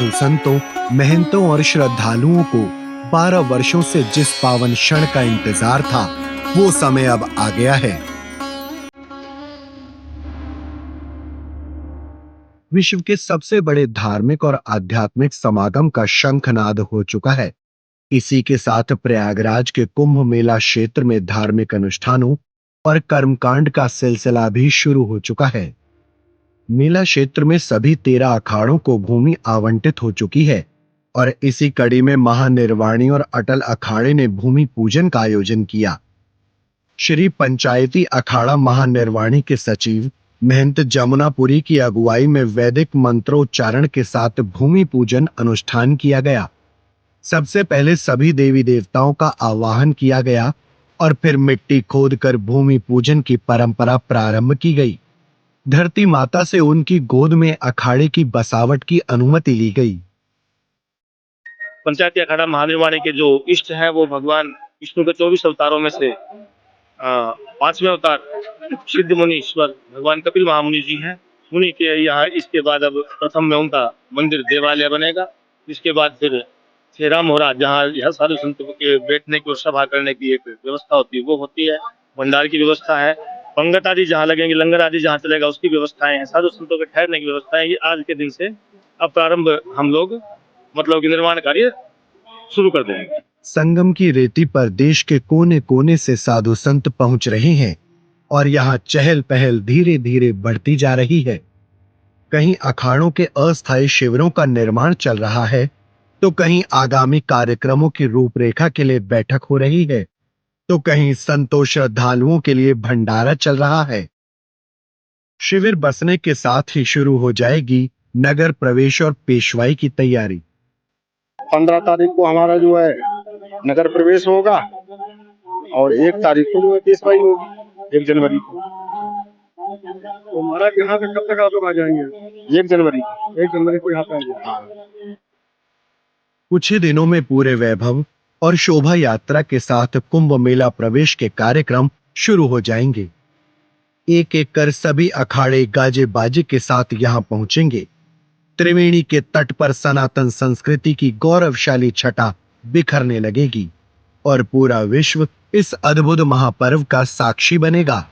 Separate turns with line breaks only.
साधु संतों, महंतों और श्रद्धालुओं को 12 वर्षों से जिस पावन क्षण का इंतजार था, वो समय अब आ गया है। विश्व के सबसे बड़े धार्मिक और आध्यात्मिक समागम का शंखनाद हो चुका है। इसी के साथ प्रयागराज के कुंभ मेला क्षेत्र में धार्मिक अनुष्ठानों और कर्मकांड का सिलसिला भी शुरू हो चुका है। मेला क्षेत्र में सभी 13 अखाड़ों को भूमि आवंटित हो चुकी है और इसी कड़ी में महानिर्वाणी और अटल अखाड़े ने भूमि पूजन का आयोजन किया। श्री पंचायती अखाड़ा महानिर्वाणी के सचिव महंत जमुनापुरी की अगुवाई में वैदिक मंत्रोच्चारण के साथ भूमि पूजन अनुष्ठान किया गया। सबसे पहले सभी देवी देवताओं का आवाहन किया गया और फिर मिट्टी खोदकर भूमि पूजन की परंपरा प्रारंभ की गई। धरती माता से उनकी गोद में अखाड़े की बसावट की अनुमति ली गई।
पंचायती अखाड़ा महानिर्वाणी के जो इष्ट हैं वो भगवान विष्णु के 24 अवतारों में से 5वें अवतार सिद्ध मुनीश्वर भगवान कपिल महामुनि जी हैं। मुनि के यहाँ इसके बाद अब प्रथम में उनका मंदिर देवालय बनेगा। इसके बाद फिर थेरा मोहरा, जहाँ यह साधु संतों के बैठने की और सभा करने की एक व्यवस्था होती है, वो होती है। भंडार की व्यवस्था है। पंगत आदि जहाँ लगेंगे, लंगर आदि जहाँ चलेगा, उसकी व्यवस्थाएं हैं। साधु संतों के ठहरने की व्यवस्था है। ये आज के दिन से अब प्रारंभ हम लोग मतलब कि निर्माण कार्य शुरू कर देंगे।
संगम की रेती पर देश के कोने कोने से साधु संत पहुंच रहे हैं और यहाँ चहल पहल धीरे धीरे बढ़ती जा रही है। कहीं अखाड़ों के अस्थायी शिविरों का निर्माण चल रहा है, तो कहीं आगामी कार्यक्रमों की रूपरेखा के लिए बैठक हो रही है, तो कहीं संतों श्रद्धालुओं के लिए भंडारा चल रहा है। शिविर बसने के साथ ही शुरू हो जाएगी नगर प्रवेश और पेशवाई की तैयारी।
15 तारीख को हमारा जो है नगर प्रवेश होगा और 1 तारीख को जो है पेशवाई होगी, 1 जनवरी को। तो महाराज यहाँ पे कब तक आप लोग आ जाएंगे? 1 जनवरी को यहाँ पे आ जाएंगे।
कुछ ही दिनों में पूरे वैभव और शोभा यात्रा के साथ कुंभ मेला प्रवेश के कार्यक्रम शुरू हो जाएंगे। एक एक कर सभी अखाड़े गाजे बाजे के साथ यहाँ पहुंचेंगे। त्रिवेणी के तट पर सनातन संस्कृति की गौरवशाली छटा बिखरने लगेगी और पूरा विश्व इस अद्भुत महापर्व का साक्षी बनेगा।